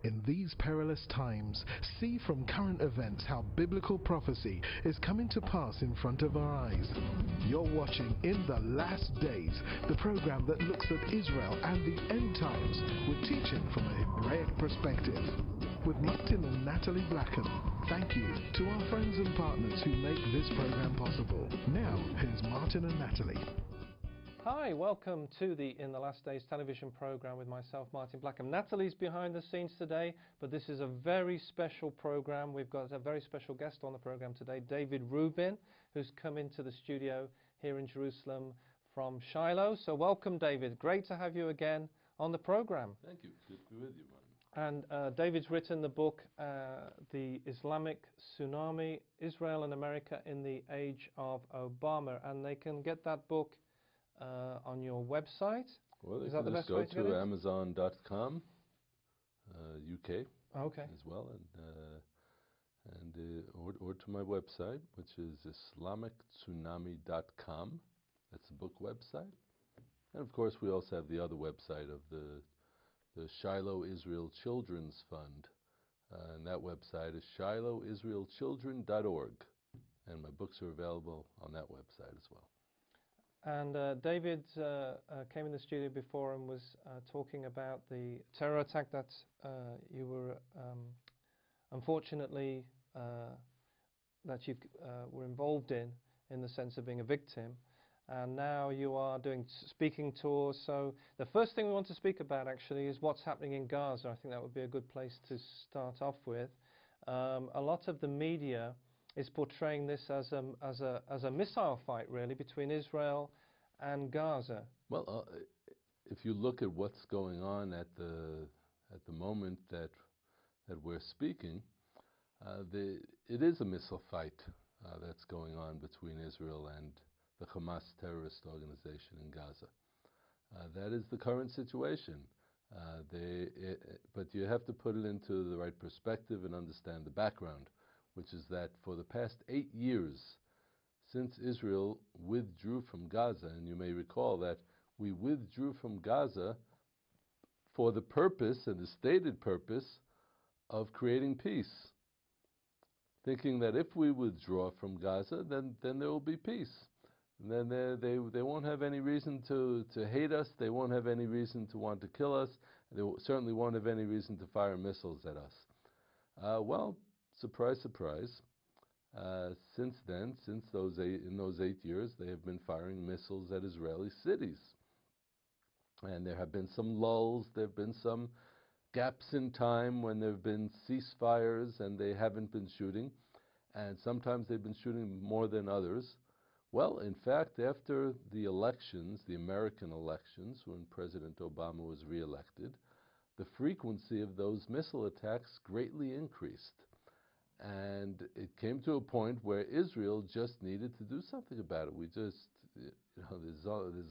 In these perilous times, see from current events how biblical prophecy is coming to pass in front of our eyes. You're watching In the Last Days, the program that looks at Israel and the end times with teaching from a Hebraic perspective. With Martin and Natalie Blackham, thank you to our friends and partners who make this program possible. Now, here's Martin and Natalie. Hi, welcome to the In the Last Days television program with myself, Martin Blackham. Natalie's behind the scenes today, but this is a very special program. We've got a very special guest on the program today, David Rubin, who's come into the studio here in Jerusalem from Shiloh. So welcome, David. Great to have you again on the program. Thank you. Good to be with you, Martin. And David's written the book, The Islamic Tsunami, Israel and America in the Age of Obama. And they can get that book on your website. Well, Is they that the can best just way go to get to it? Amazon.com, UK, Okay. as well, or to my website, which is IslamicTsunami.com. That's the book website. And of course, we also have the other website of the Shiloh Israel Children's Fund, and that website is shilohisraelchildren.org. And my books are available on that website as well. And David came in the studio before and was talking about the terror attack that you were unfortunately that you were involved in the sense of being a victim. And now you are doing speaking tours. So the first thing we want to speak about actually is what's happening in Gaza. I think that would be a good place to start off with. A lot of the media is portraying this as a missile fight, really, between Israel and Gaza. Well, if you look at what's going on at the moment that we're speaking, it is a missile fight that's going on between Israel and the Hamas terrorist organization in Gaza. That is the current situation. But you have to put it into the right perspective and understand the background, which is that for the past 8 years, since Israel withdrew from Gaza, and you may recall that we withdrew from Gaza for the purpose, and the stated purpose, of creating peace, thinking that if we withdraw from Gaza, then there will be peace. And then they won't have any reason to hate us, they won't have any reason to want to kill us, they certainly won't have any reason to fire missiles at us. Well, surprise, surprise. Since then, in those 8 years, they have been firing missiles at Israeli cities. And there have been some lulls, there have been some gaps in time when there have been ceasefires and they haven't been shooting. And sometimes they've been shooting more than others. Well, in fact, after the elections, the American elections, when President Obama was reelected, the frequency of those missile attacks greatly increased. And it came to a point where Israel just needed to do something about it. There's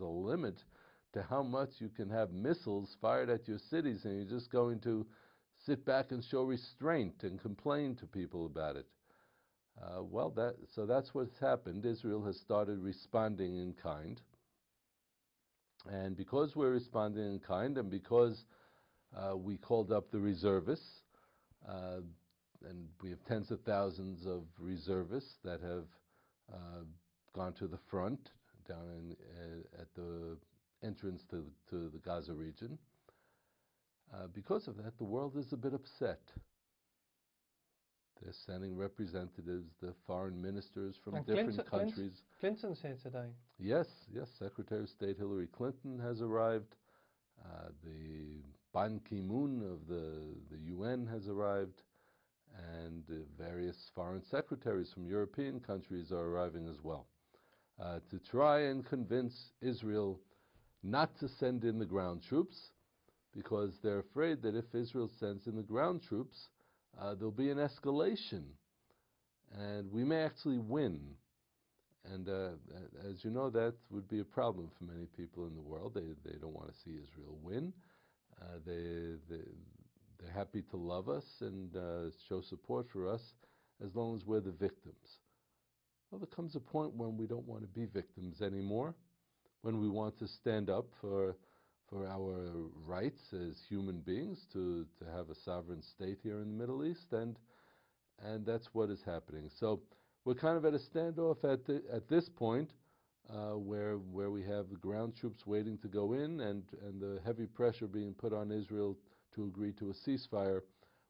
a limit to how much you can have missiles fired at your cities, and you're just going to sit back and show restraint and complain to people about it. So that's what's happened. Israel has started responding in kind. And because we're responding in kind, and because we called up the reservists, and we have tens of thousands of reservists that have gone to the front down at the entrance to the Gaza region. Because of that, the world is a bit upset. They're sending representatives, the foreign ministers from different countries. Clinton's here today. Yes, Secretary of State Hillary Clinton has arrived. The Ban Ki-moon of the UN has arrived. And various foreign secretaries from European countries are arriving as well, to try and convince Israel not to send in the ground troops, because they're afraid that if Israel sends in the ground troops, there'll be an escalation, and we may actually win. And as you know, that would be a problem for many people in the world. They don't want to see Israel win. They're happy to love us and show support for us as long as we're the victims. Well, there comes a point when we don't want to be victims anymore, when we want to stand up for for our rights as human beings to have a sovereign state here in the Middle East, and that's what is happening. So we're kind of at a standoff at this point, where we have the ground troops waiting to go in, and the heavy pressure being put on Israel to agree to a ceasefire,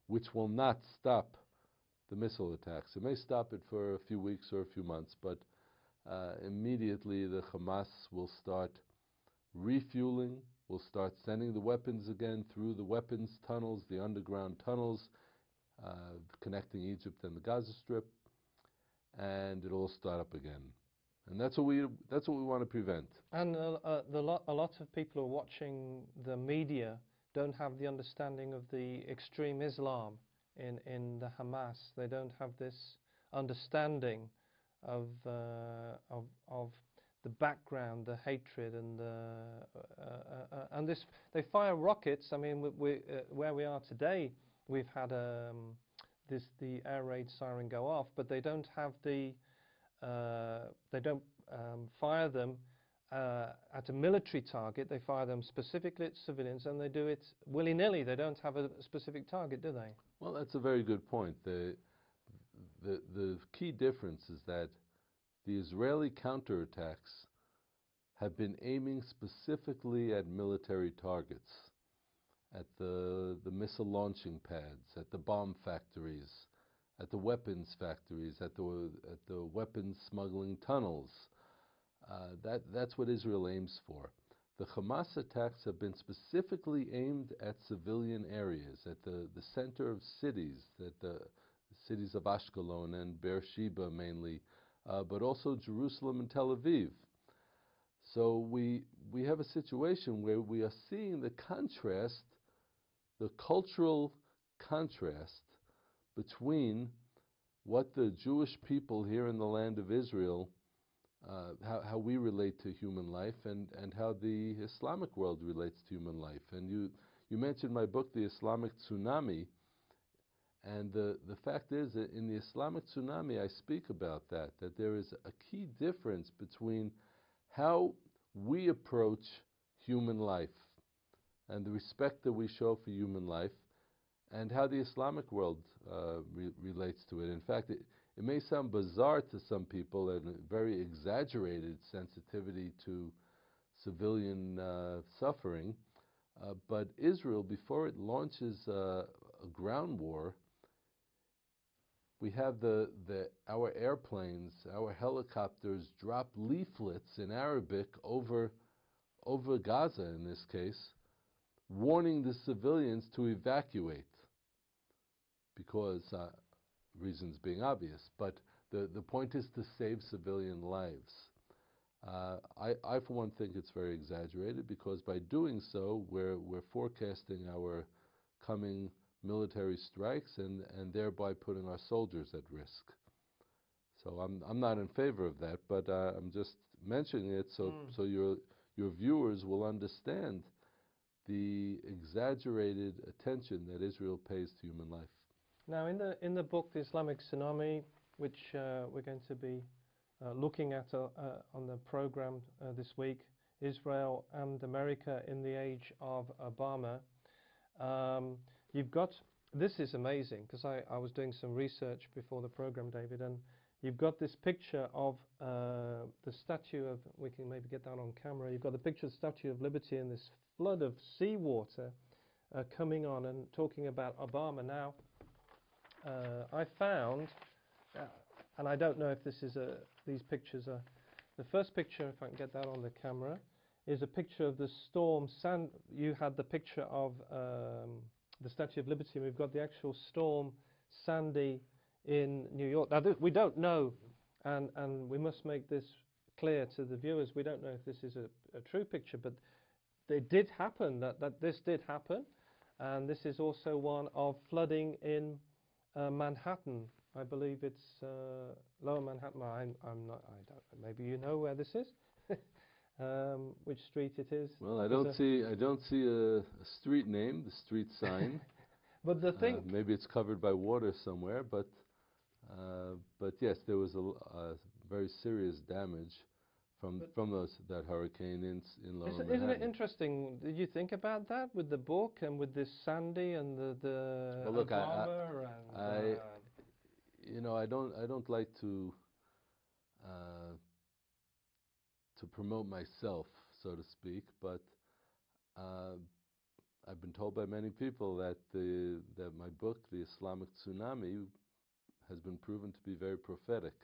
which will not stop the missile attacks. It may stop it for a few weeks or a few months, but immediately the Hamas will start refueling, will start sending the weapons again through the weapons tunnels, the underground tunnels, connecting Egypt and the Gaza Strip, and it'll all start up again. And that's what we want to prevent. And a lot of people who are watching the media don't have the understanding of the extreme Islam in the Hamas. They don't have this understanding of the background, the hatred, and this. They fire rockets. I mean, where we are today, we've had the air raid siren go off, but they don't have the they don't fire them at a military target. They fire them specifically at civilians, and they do it willy-nilly. They don't have a specific target, do they? Well, that's a very good point. The key difference is that the Israeli counterattacks have been aiming specifically at military targets, at the missile launching pads, at the bomb factories, at the weapons factories, at the weapons smuggling tunnels. That's what Israel aims for. The Hamas attacks have been specifically aimed at civilian areas, at the center of cities, at the cities of Ashkelon and Beersheba mainly, but also Jerusalem and Tel Aviv. So we have a situation where we are seeing the contrast, the cultural contrast between what the Jewish people here in the land of Israel, how we relate to human life, and how the Islamic world relates to human life. And you mentioned my book, The Islamic Tsunami, and the fact is that in the Islamic Tsunami I speak about that there is a key difference between how we approach human life and the respect that we show for human life, and how the Islamic world relates to it. In fact, it may sound bizarre to some people, and a very exaggerated sensitivity to civilian suffering, but Israel, before it launches a ground war, we have our airplanes, our helicopters drop leaflets in Arabic over Gaza in this case, warning the civilians to evacuate, because reasons being obvious, but the point is to save civilian lives. I for one think it's very exaggerated, because by doing so we're forecasting our coming military strikes and thereby putting our soldiers at risk. So I'm not in favor of that, but I'm just mentioning it so your viewers will understand the exaggerated attention that Israel pays to human life. Now, in the book, The Islamic Tsunami, which we're going to be looking at on the program this week, Israel and America in the Age of Obama, you've got, this is amazing, because I was doing some research before the program, David, and you've got this picture of the Statue of, we can maybe get that on camera, you've got the picture of the Statue of Liberty and this flood of seawater coming on, and talking about Obama. Now, I found, and I don't know if this is these pictures are, the first picture, if I can get that on the camera, is a picture of the storm. You had the picture of the Statue of Liberty, and we've got the actual storm Sandy in New York. Now, we don't know, and we must make this clear to the viewers, we don't know if this is a true picture, but it did happen, that this did happen, and this is also one of flooding in Manhattan. I believe it's Lower Manhattan. I'm not. I don't. Maybe you know where this is, which street it is. Well, I don't see a street name, the street sign. But the thing, maybe it's covered by water somewhere. But yes, there was a very serious damage from that hurricane in Lower Isn't Manhattan. it interesting? Did you think about that with the book and with this Sandy and the Well, look, Obama and I don't like to promote myself, so to speak, but I've been told by many people that that my book, The Islamic Tsunami, has been proven to be very prophetic.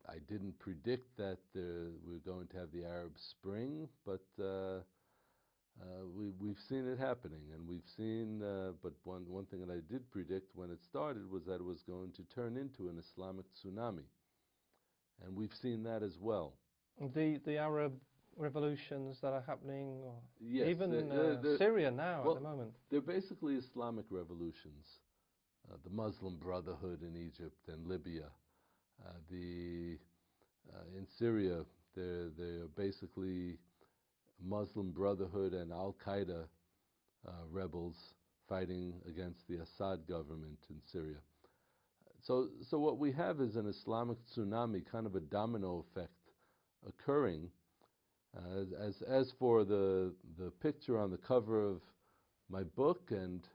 I didn't predict that we're going to have the Arab Spring, but we've seen it happening, and we've seen. But one thing that I did predict when it started was that it was going to turn into an Islamic tsunami, and we've seen that as well. the Arab revolutions that are happening, or Yes, even Syria now at the moment. They're basically Islamic revolutions. The Muslim Brotherhood in Egypt and Libya. In Syria, they're basically Muslim Brotherhood and Al-Qaeda rebels fighting against the Assad government in Syria. So what we have is an Islamic tsunami, kind of a domino effect occurring. As for the picture on the cover of my book and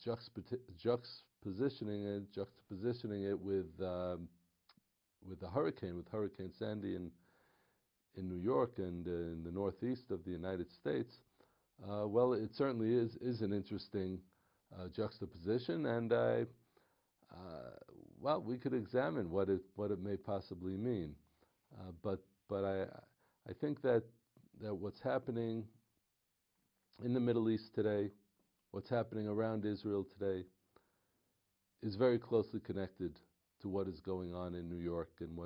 juxtapositioning it with the hurricane, with Hurricane Sandy in New York and in the northeast of the United States, well, it certainly is an interesting juxtaposition, and well, we could examine what it may possibly mean, but I think that what's happening in the Middle East today, what's happening around Israel today, is very closely connected to what is going on in New York and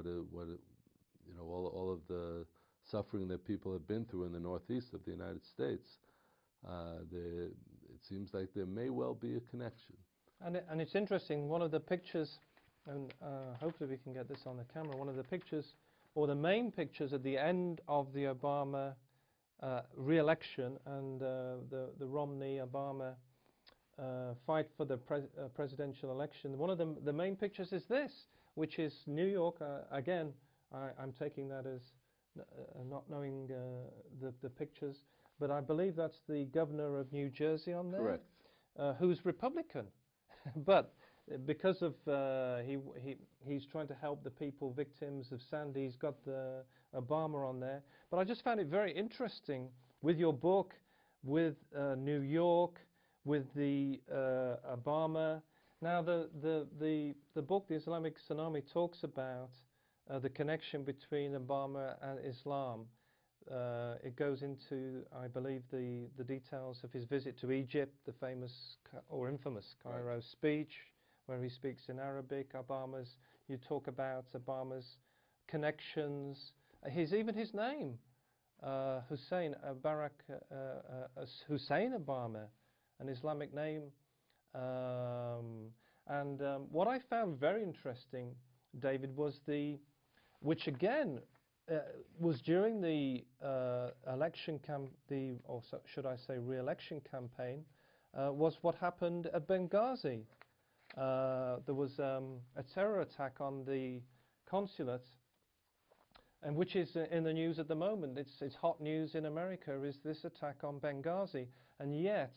all of the suffering that people have been through in the northeast of the United States. It seems like there may well be a connection. And it's interesting. One of the pictures, and hopefully we can get this on the camera. One of the pictures, or the main pictures, at the end of the Obama re-election and the Romney-Obama fight for the presidential election. One of the main pictures is this, which is New York. Again, I'm taking that as not knowing the pictures, but I believe that's the governor of New Jersey on there. Correct. Who's Republican, but because of he's trying to help the people victims of Sandy, he's got the Obama on there. But I just found it very interesting with your book, with New York, with the Obama. Now the book, The Islamic Tsunami, talks about the connection between Obama and Islam. It goes into, I believe, the details of his visit to Egypt, the famous or infamous Cairo speech, where he speaks in Arabic. You talk about Obama's connections. Even his name, Hussein Hussein Obama, an Islamic name. What I found very interesting, David, was which again was during the election or should I say re-election campaign, was what happened at Benghazi. There was a terror attack on the consulate, and which is in the news at the moment. It's hot news in America, is this attack on Benghazi. And yet,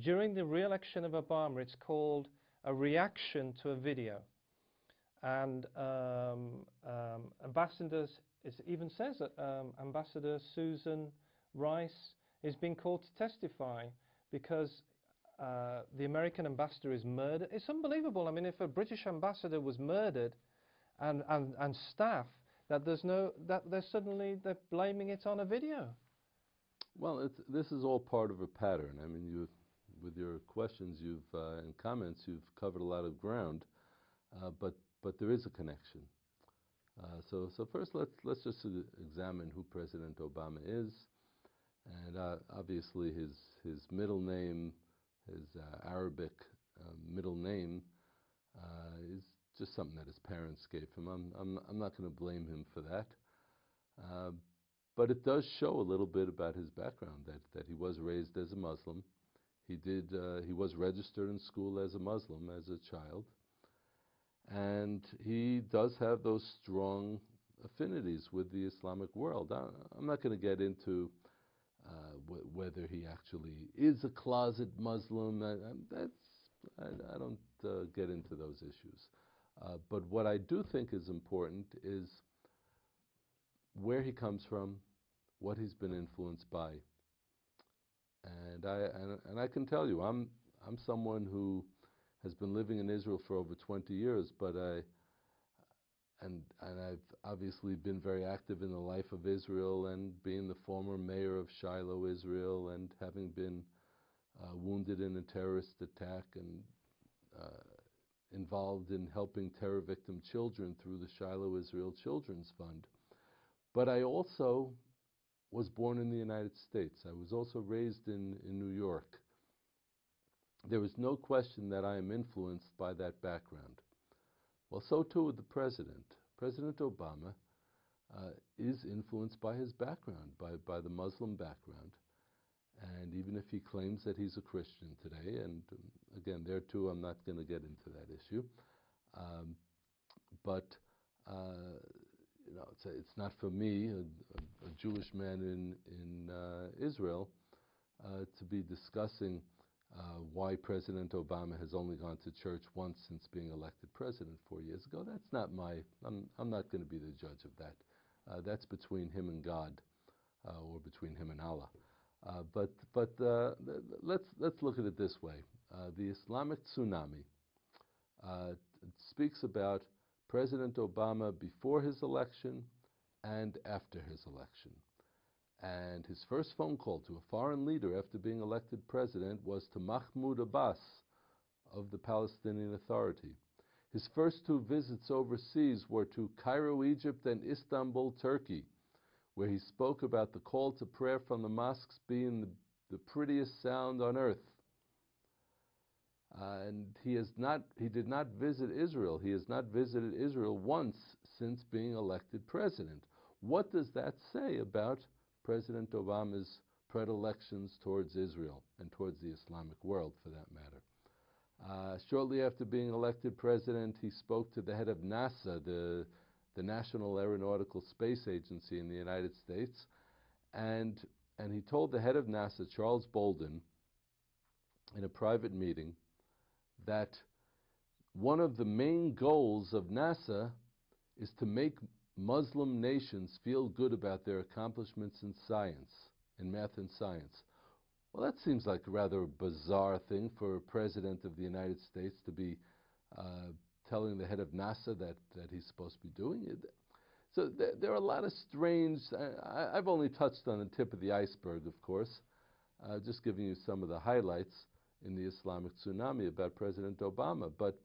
during the re-election of Obama, it's called a reaction to a video. And it even says that Ambassador Susan Rice is being called to testify because the American ambassador is murdered. It's unbelievable. I mean, if a British ambassador was murdered and staff, that they're blaming it on a video. Well, this is all part of a pattern. I mean, with your questions and comments, you've covered a lot of ground, but there is a connection. So first, let's just examine who President Obama is, and obviously his middle name, his Arabic middle name, is just something that his parents gave him. I'm not going to blame him for that. But it does show a little bit about his background, that he was raised as a Muslim. He was registered in school as a Muslim as a child. And he does have those strong affinities with the Islamic world. I'm not going to get into whether he actually is a closet Muslim. I don't get into those issues. But what I do think is important is where he comes from, what he's been influenced by. And I can tell you, I'm someone who has been living in Israel for over 20 years, but I've obviously been very active in the life of Israel, and being the former mayor of Shiloh, Israel, and having been wounded in a terrorist attack and involved in helping terror victim children through the Shiloh Israel Children's Fund. But I also was born in the United States. I was also raised in New York. There is no question that I am influenced by that background. Well, so too with the president. President Obama is influenced by his background, by the Muslim background. And even if he claims that he's a Christian today, and again, there too, I'm not going to get into that issue. But you know, it's not for me, a Jewish man in Israel, to be discussing why President Obama has only gone to church once since being elected president 4 years ago. That's not I'm not going to be the judge of that. That's between him and God, or between him and Allah. But let's look at it this way. The Islamic Tsunami speaks about President Obama before his election and after his election. And his first phone call to a foreign leader after being elected president was to Mahmoud Abbas of the Palestinian Authority. His first two visits overseas were to Cairo, Egypt, and Istanbul, Turkey, where he spoke about the call to prayer from the mosques being the prettiest sound on earth. And he did not visit Israel. He has not visited Israel once since being elected president. What does that say about President Obama's predilections towards Israel and towards the Islamic world, for that matter? Shortly after being elected president, he spoke to the head of NASA, the National Aeronautical Space Agency in the United States, and he told the head of NASA, Charles Bolden, in a private meeting, that one of the main goals of NASA is to make Muslim nations feel good about their accomplishments in science, in math and science. Well, that seems like a rather bizarre thing for a president of the United States to be telling the head of NASA that he's supposed to be doing it. So there are a lot of strange, I've only touched on the tip of the iceberg, of course, just giving you some of the highlights in the Islamic Tsunami about President Obama. But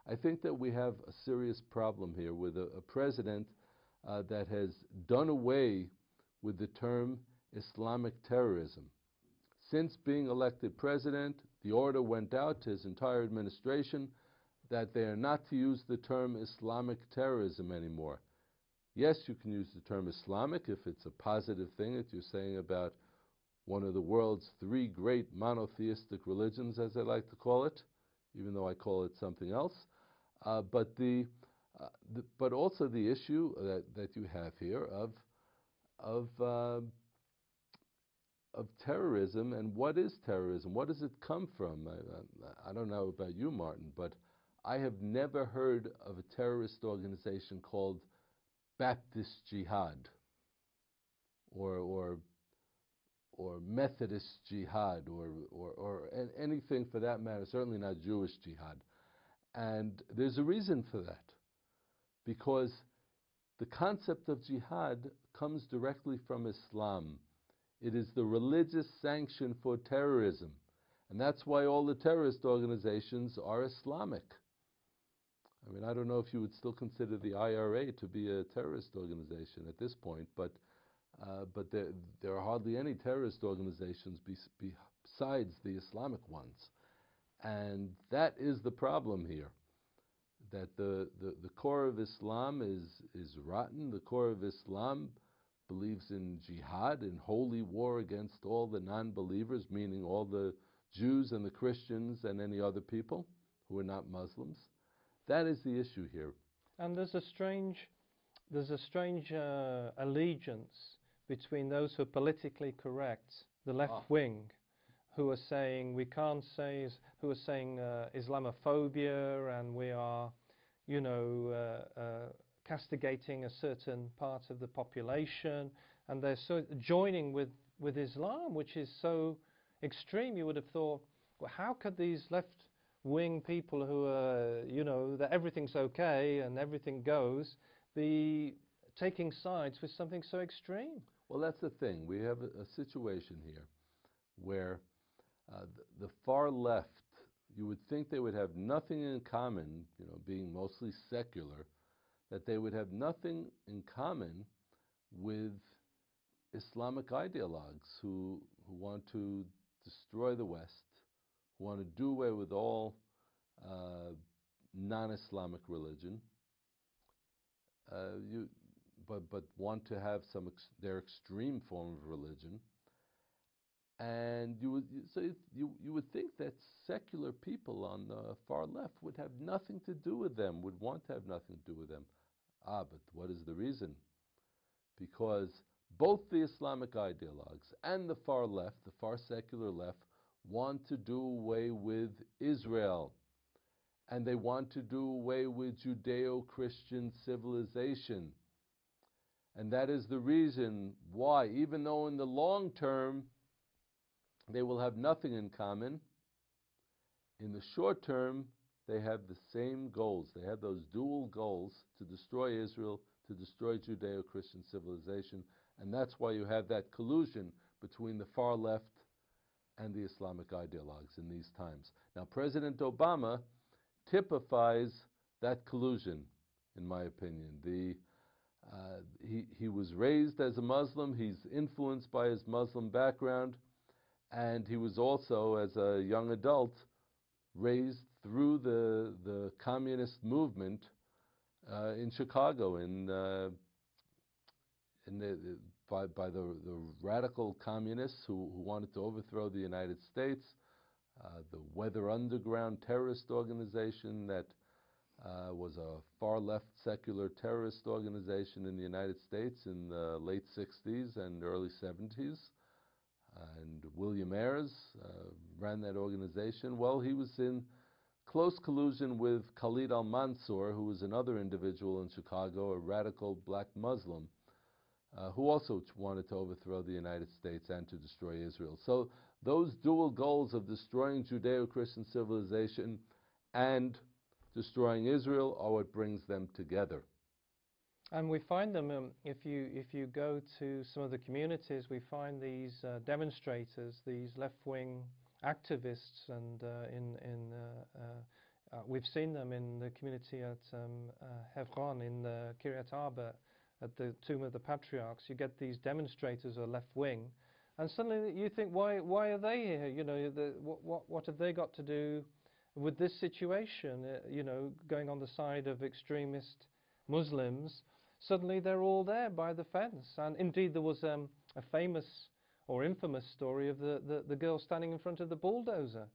I think that we have a serious problem here with a president that has done away with the term Islamic terrorism. Since being elected president, the order went out to his entire administration that they are not to use the term Islamic terrorism anymore. Yes, you can use the term Islamic if it's a positive thing that you're saying about one of the world's three great monotheistic religions, as I like to call it, even though I call it something else. But also the issue that you have here of terrorism, and what is terrorism? What does it come from? I don't know about you, Martin, but I have never heard of a terrorist organization called Baptist Jihad or Methodist Jihad or anything for that matter, certainly not Jewish Jihad. And there's a reason for that, because the concept of jihad comes directly from Islam. It is the religious sanction for terrorism. And that's why all the terrorist organizations are Islamic. I mean, I don't know if you would still consider the IRA to be a terrorist organization at this point, but there are hardly any terrorist organizations besides the Islamic ones. And that is the problem here, that the core of Islam is rotten. The core of Islam believes in jihad, in holy war against all the non-believers, meaning all the Jews and the Christians and any other people who are not Muslims. That is the issue here. And there's a strange allegiance between those who are politically correct, the left wing, who are saying we can't say, who are saying Islamophobia, and we are, you know, castigating a certain part of the population, and they're so joining with Islam, which is so extreme. You would have thought, well, how could these left-wing people who are, you know, that everything's okay and everything goes, be taking sides with something so extreme? Well, that's the thing. We have a situation here where the far left, you would think they would have nothing in common, you know, being mostly secular, that they would have nothing in common with Islamic ideologues who want to destroy the West, who want to do away with all non-Islamic religion, but want to have their extreme form of religion. And you would think that secular people on the far left would have nothing to do with them, would want to have nothing to do with them. But what is the reason? Because both the Islamic ideologues and the far left, the far secular left, want to do away with Israel. And they want to do away with Judeo-Christian civilization. And that is the reason why, even though in the long term they will have nothing in common, in the short term they have the same goals. They have those dual goals: to destroy Israel, to destroy Judeo-Christian civilization. And that's why you have that collusion between the far left and the Islamic ideologues in these times. Now, President Obama typifies that collusion, in my opinion. He was raised as a Muslim. He's influenced by his Muslim background, and he was also, as a young adult, raised through the communist movement in Chicago, by the radical communists who wanted to overthrow the United States, the Weather Underground terrorist organization that was a far-left secular terrorist organization in the United States in the late 60s and early 70s. And William Ayers ran that organization. Well, he was in close collusion with Khalid al-Mansour, who was another individual in Chicago, a radical black Muslim, who also wanted to overthrow the United States and to destroy Israel. So those dual goals of destroying Judeo-Christian civilization and destroying Israel are what brings them together. And we find them, if you go to some of the communities, we find these demonstrators, these left-wing activists, and we've seen them in the community at Hebron, in Kiryat Arba, at the Tomb of the Patriarchs. You get these demonstrators who are left-wing, and suddenly you think, why are they here? You know, what have they got to do with this situation? You know, going on the side of extremist Muslims. Suddenly they're all there by the fence. And indeed there was a famous or infamous story of the girl standing in front of the bulldozer,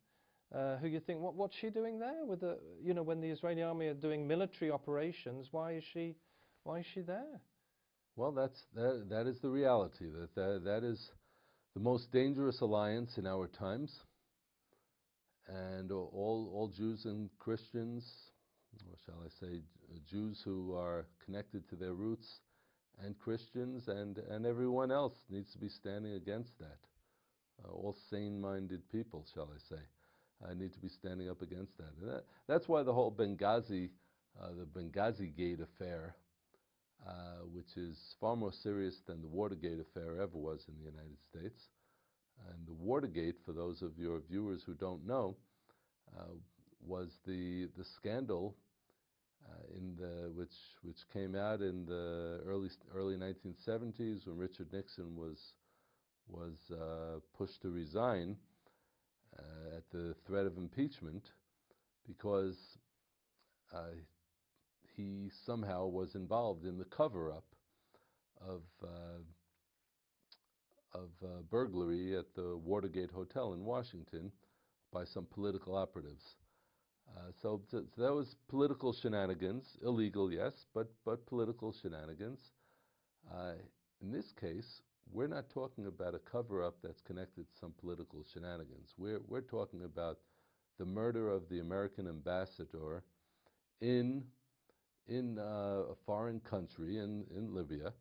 who you think, what's she doing there with the, you know, when the Israeli army are doing military operations, why is she there? Well, that is the reality. That is the most dangerous alliance in our times. And all Jews and Christians, or shall I say Jews who are connected to their roots, and Christians and everyone else needs to be standing against that. All sane-minded people, shall I say, need to be standing up against that. And that's why the whole Benghazi Gate affair, which is far more serious than the Watergate affair ever was in the United States. And the Watergate, for those of your viewers who don't know, was the scandal which came out in the early 1970s when Richard Nixon was pushed to resign at the threat of impeachment, because he somehow was involved in the cover-up of burglary at the Watergate Hotel in Washington by some political operatives. So that was political shenanigans, illegal, yes, but political shenanigans. In this case, we're not talking about a cover-up that's connected to some political shenanigans. We're talking about the murder of the American ambassador in a foreign country, in Libya,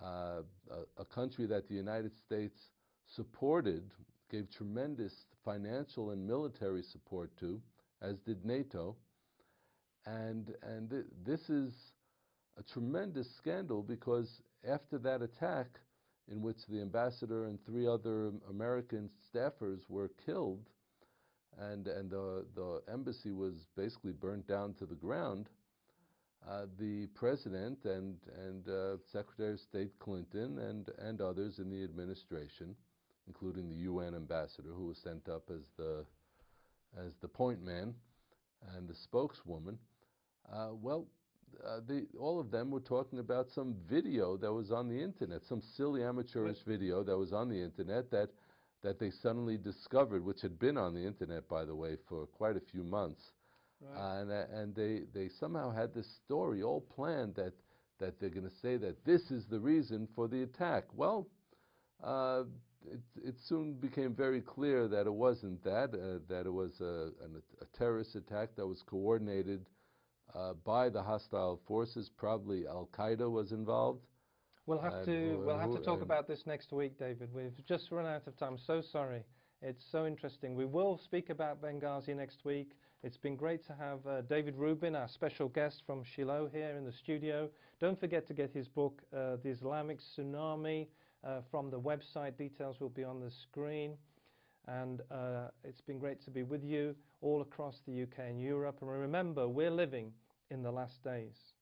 a country that the United States supported, gave tremendous financial and military support to, as did NATO. And this is a tremendous scandal because after that attack, in which the ambassador and 3 other American staffers were killed, and the embassy was basically burnt down to the ground, the president and Secretary of State Clinton and others in the administration, including the UN ambassador who was sent up as the point man and the spokeswoman, all of them were talking about some video that was on the internet, some silly amateurish video that was on the internet that they suddenly discovered, which had been on the internet, by the way, for quite a few months. Right. And they somehow had this story all planned that they're going to say that this is the reason for the attack. Well, it soon became very clear that it wasn't that it was a terrorist attack that was coordinated by the hostile forces. Probably Al-Qaeda was involved. We'll have to talk about this next week, David. We've just run out of time. So sorry. It's so interesting. We will speak about Benghazi next week. It's been great to have David Rubin, our special guest from Shiloh, here in the studio. Don't forget to get his book, The Islamic Tsunami, from the website. Details will be on the screen. And it's been great to be with you all across the UK and Europe. And remember, we're living in the last days.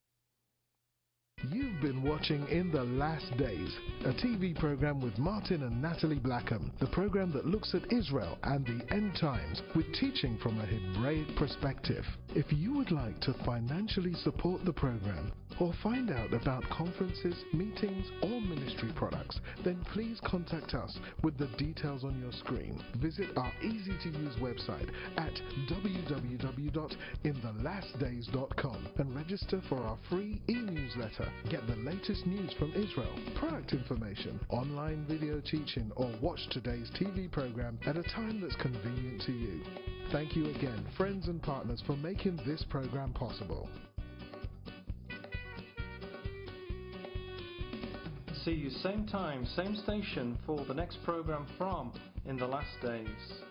You've been watching In the Last Days, a TV program with Martin and Natalie Blackham, the program that looks at Israel and the end times with teaching from a Hebraic perspective. If you would like to financially support the program or find out about conferences, meetings or ministry products, then please contact us with the details on your screen. Visit our easy-to-use website at www.inthelastdays.com and register for our free e-newsletter. Get the latest news from Israel, product information, online video teaching, or watch today's TV program at a time that's convenient to you. Thank you again, friends and partners, for making this program possible. See you same time, same station for the next program from In the Last Days.